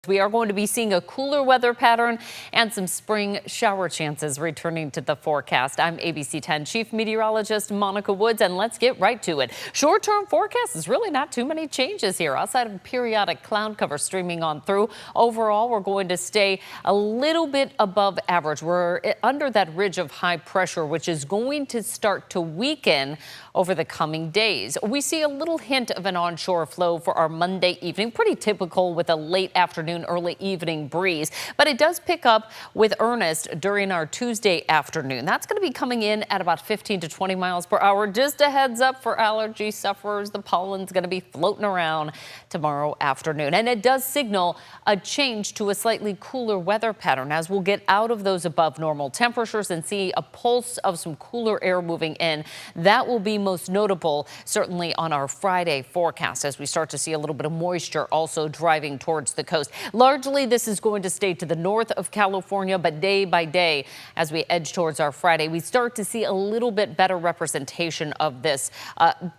We are going to be seeing a cooler weather pattern and some spring shower chances returning to the forecast. I'm ABC 10 Chief Meteorologist Monica Woods, and let's get right to it. Short-term forecast is really not too many changes here outside of periodic cloud cover streaming on through. Overall, we're going to stay a little bit above average. We're under that ridge of high pressure, which is going to start to weaken over the coming days. We see a little hint of an onshore flow for our Monday evening, pretty typical with a late afternoon, early evening breeze, but it does pick up with earnest during our Tuesday afternoon. That's going to be coming in at about 15 to 20 miles per hour. Just a heads up for allergy sufferers, the pollen's going to be floating around tomorrow afternoon, and it does signal a change to a slightly cooler weather pattern as we'll get out of those above normal temperatures and see a pulse of some cooler air moving in. That will be most notable certainly on our Friday forecast as we start to see a little bit of moisture also driving towards the coast. Largely, this is going to stay to the north of California, but day by day, as we edge towards our Friday, we start to see a little bit better representation of this,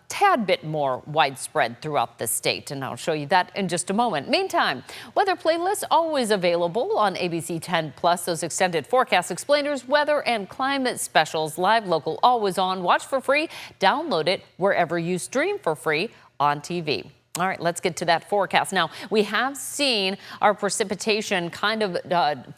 tad bit more widespread throughout the state. And I'll show you that in just a moment. Meantime, weather playlists always available on ABC 10 Plus. Those extended forecast explainers, weather and climate specials, live, local, always on. Watch for free. Download it wherever you stream for free on TV. All right, let's get to that forecast. Now, we have seen our precipitation kind of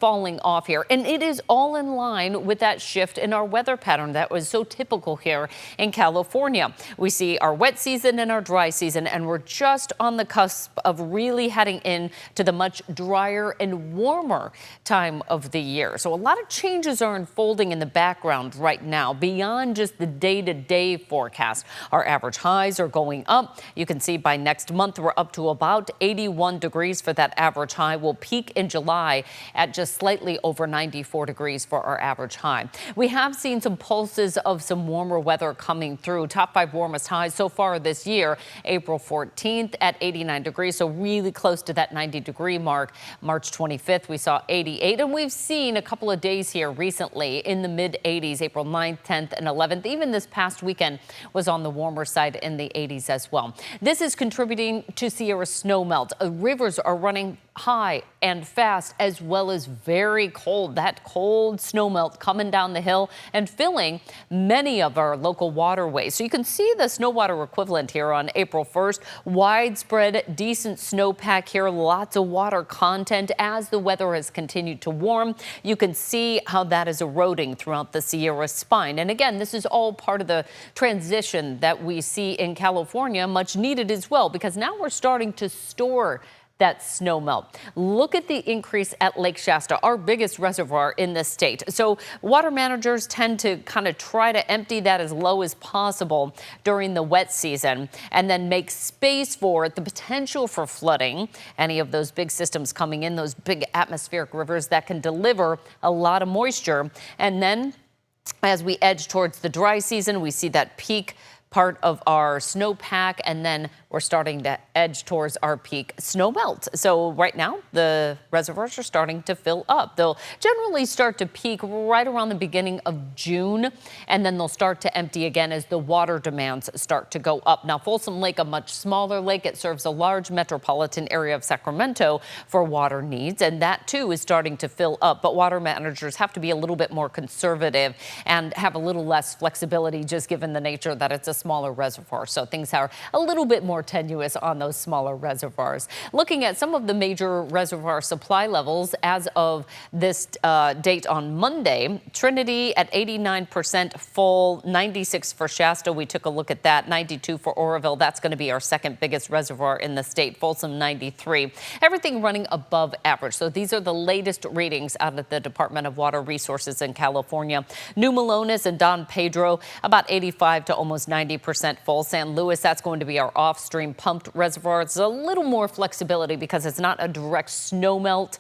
falling off here, and it is all in line with that shift in our weather pattern that was so typical here in California. We see our wet season and our dry season, and we're just on the cusp of really heading into the much drier and warmer time of the year. So a lot of changes are unfolding in the background right now beyond just the day-to-day forecast. Our average highs are going up. You can see by next month, we're up to about 81 degrees for that average high. We'll peak in July at just slightly over 94 degrees for our average high. We have seen some pulses of some warmer weather coming through. Top 5 warmest highs so far this year. April 14th at 89 degrees, so really close to that 90-degree mark. March 25th, we saw 88, and we've seen a couple of days here recently in the mid-80s. April 9th, 10th, and 11th. Even this past weekend was on the warmer side in the 80s as well. This is contributing to Sierra snowmelt. Rivers are running high and fast, as well as very cold. That cold snowmelt coming down the hill and filling many of our local waterways. So you can see the snow water equivalent here on April 1st. Widespread, decent snowpack here. Lots of water content as the weather has continued to warm. You can see how that is eroding throughout the Sierra spine. And again, this is all part of the transition that we see in California, much needed as well, because now we're starting to store that snow melt. Look at the increase at Lake Shasta, our biggest reservoir in the state. So water managers tend to kind of try to empty that as low as possible during the wet season and then make space for the potential for flooding. Any of those big systems coming in, those big atmospheric rivers that can deliver a lot of moisture. And then as we edge towards the dry season, we see that peak part of our snowpack, and then we're starting to edge towards our peak snow melt. So right now, the reservoirs are starting to fill up. They'll generally start to peak right around the beginning of June, and then they'll start to empty again as the water demands start to go up. Now, Folsom Lake, a much smaller lake, it serves a large metropolitan area of Sacramento for water needs, and that too is starting to fill up. But water managers have to be a little bit more conservative and have a little less flexibility, just given the nature that it's a smaller reservoir. So things are a little bit more tenuous on those smaller reservoirs. Looking at some of the major reservoir supply levels as of this date on Monday, Trinity at 89% full, 96 for Shasta. We took a look at that. 92 for Oroville. That's going to be our second biggest reservoir in the state. Folsom 93. Everything running above average. So these are the latest readings out of the Department of Water Resources in California. New Melones and Don Pedro about 85 to almost 90% full. San Luis, that's going to be our off-stream pumped reservoir. It's a little more flexibility because it's not a direct snowmelt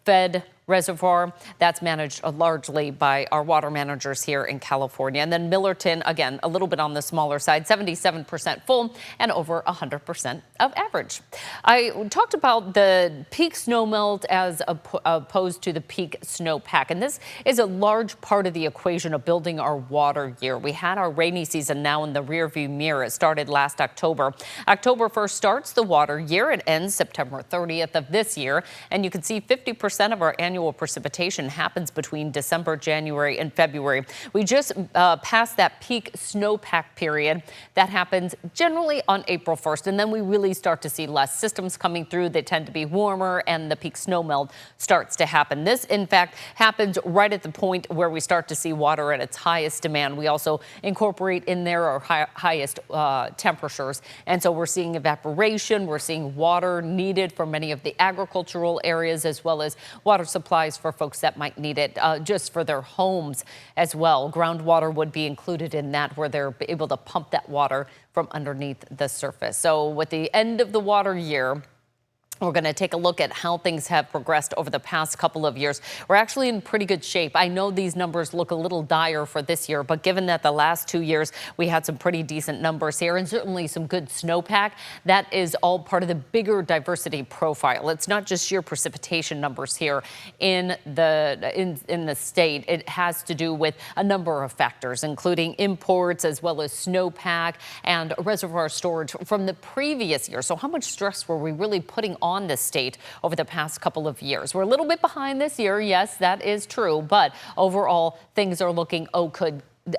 fed Reservoir. That's managed largely by our water managers here in California. And then Millerton, again, a little bit on the smaller side, 77% full and over 100% of average. I talked about the peak snowmelt as opposed to the peak snowpack. And this is a large part of the equation of building our water year. We had our rainy season now in the rearview mirror. It started last October. October 1st starts the water year. It ends September 30th of this year. And you can see 50% of our annual precipitation happens between December, January, and February. We just passed that peak snowpack period. That happens generally on April 1st, and then we really start to see less systems coming through. They tend to be warmer, and the peak snowmelt starts to happen. This, in fact, happens right at the point where we start to see water at its highest demand. We also incorporate in there our highest temperatures, and so we're seeing evaporation. We're seeing water needed for many of the agricultural areas, as well as water supplies for folks that might need it just for their homes as well. Groundwater would be included in that, where they're able to pump that water from underneath the surface. So with the end of the water year, we're going to take a look at how things have progressed over the past couple of years. We're actually in pretty good shape. I know these numbers look a little dire for this year, but given that the last 2 years we had some pretty decent numbers here and certainly some good snowpack, that is all part of the bigger diversity profile. It's not just sheer precipitation numbers here in the state. It has to do with a number of factors, including imports as well as snowpack and reservoir storage from the previous year. So how much stress were we really putting on the state over the past couple of years? We're a little bit behind this year. Yes, that is true. But overall, things are looking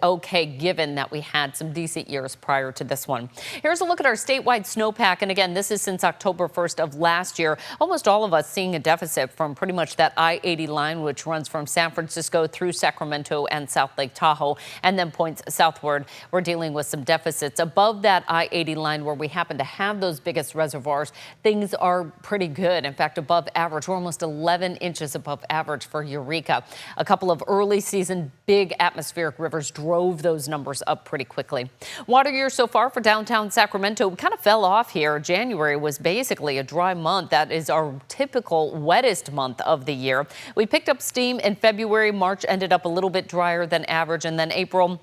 okay, given that we had some decent years prior to this one. Here's a look at our statewide snowpack. And again, this is since October 1st of last year. Almost all of us seeing a deficit from pretty much that I-80 line, which runs from San Francisco through Sacramento and South Lake Tahoe and then points southward. We're dealing with some deficits above that I-80 line, where we happen to have those biggest reservoirs. Things are pretty good. In fact, above average. We're almost 11 inches above average for Eureka. A couple of early season big atmospheric rivers drove those numbers up pretty quickly. Water year so far for downtown Sacramento kind of fell off here. January was basically a dry month. That is our typical wettest month of the year. We picked up steam in February. March ended up a little bit drier than average, and then April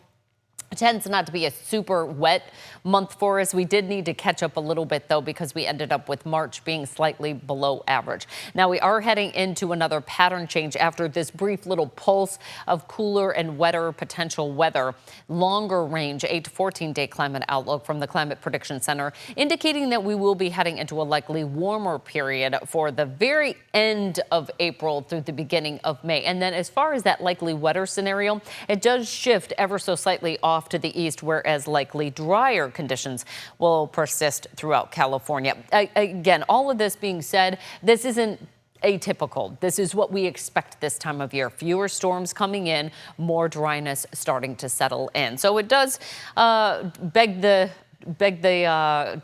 tends not to be a super wet month for us. We did need to catch up a little bit, though, because we ended up with March being slightly below average. Now, we are heading into another pattern change after this brief little pulse of cooler and wetter potential weather. Longer range 8 to 14 day climate outlook from the Climate Prediction Center, indicating that we will be heading into a likely warmer period for the very end of April through the beginning of May. And then as far as that likely wetter scenario, it does shift ever so slightly off to the east, whereas likely drier conditions will persist throughout California. Again, all of this being said, this isn't atypical. This is what we expect this time of year. Fewer storms coming in, more dryness starting to settle in. So it does beg the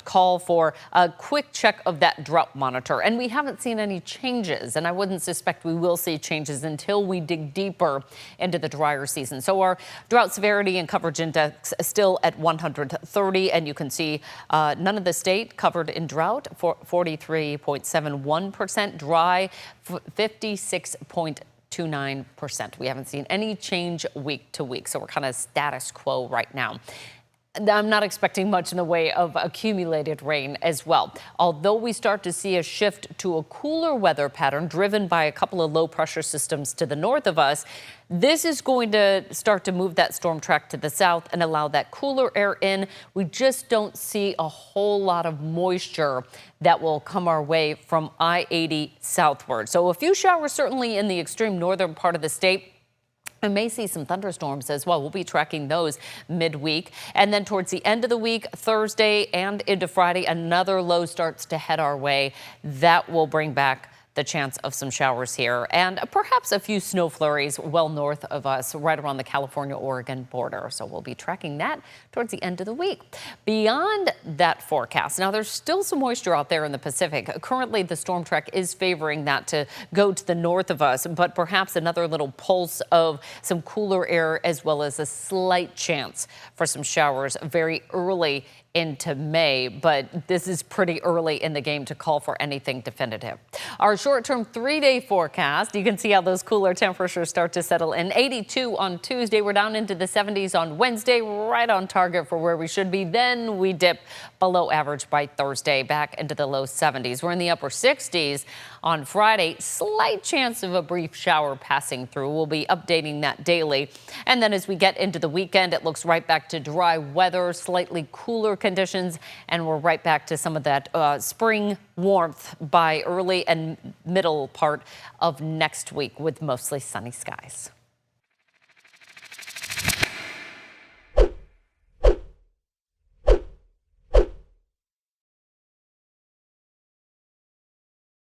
call for a quick check of that drought monitor. And we haven't seen any changes, and I wouldn't suspect we will see changes until we dig deeper into the drier season. So our drought severity and coverage index is still at 130, and you can see none of the state covered in drought, 43.71%, dry 56.29%. We haven't seen any change week to week, so we're kind of status quo right now. I'm not expecting much in the way of accumulated rain as well. Although we start to see a shift to a cooler weather pattern driven by a couple of low pressure systems to the north of us, this is going to start to move that storm track to the south and allow that cooler air in. We just don't see a whole lot of moisture that will come our way from I-80 southward. So a few showers certainly in the extreme northern part of the state. We may see some thunderstorms as well. We'll be tracking those midweek. And then towards the end of the week, Thursday and into Friday, another low starts to head our way. That will bring back the chance of some showers here and perhaps a few snow flurries well north of us, right around the California-Oregon border. So we'll be tracking that towards the end of the week. Beyond that forecast, now there's still some moisture out there in the Pacific. Currently, the storm track is favoring that to go to the north of us, but perhaps another little pulse of some cooler air as well as a slight chance for some showers very early into May, but this is pretty early in the game to call for anything definitive. Our short-term 3-day forecast, you can see how those cooler temperatures start to settle in. 82 on Tuesday. We're down into the 70s on Wednesday, right on target for where we should be. Then we dip below average by Thursday, back into the low 70s. We're in the upper 60s on Friday. Slight chance of a brief shower passing through. We'll be updating that daily. And then as we get into the weekend, it looks right back to dry weather, slightly cooler conditions, and we're right back to some of that spring warmth by early and middle part of next week with mostly sunny skies.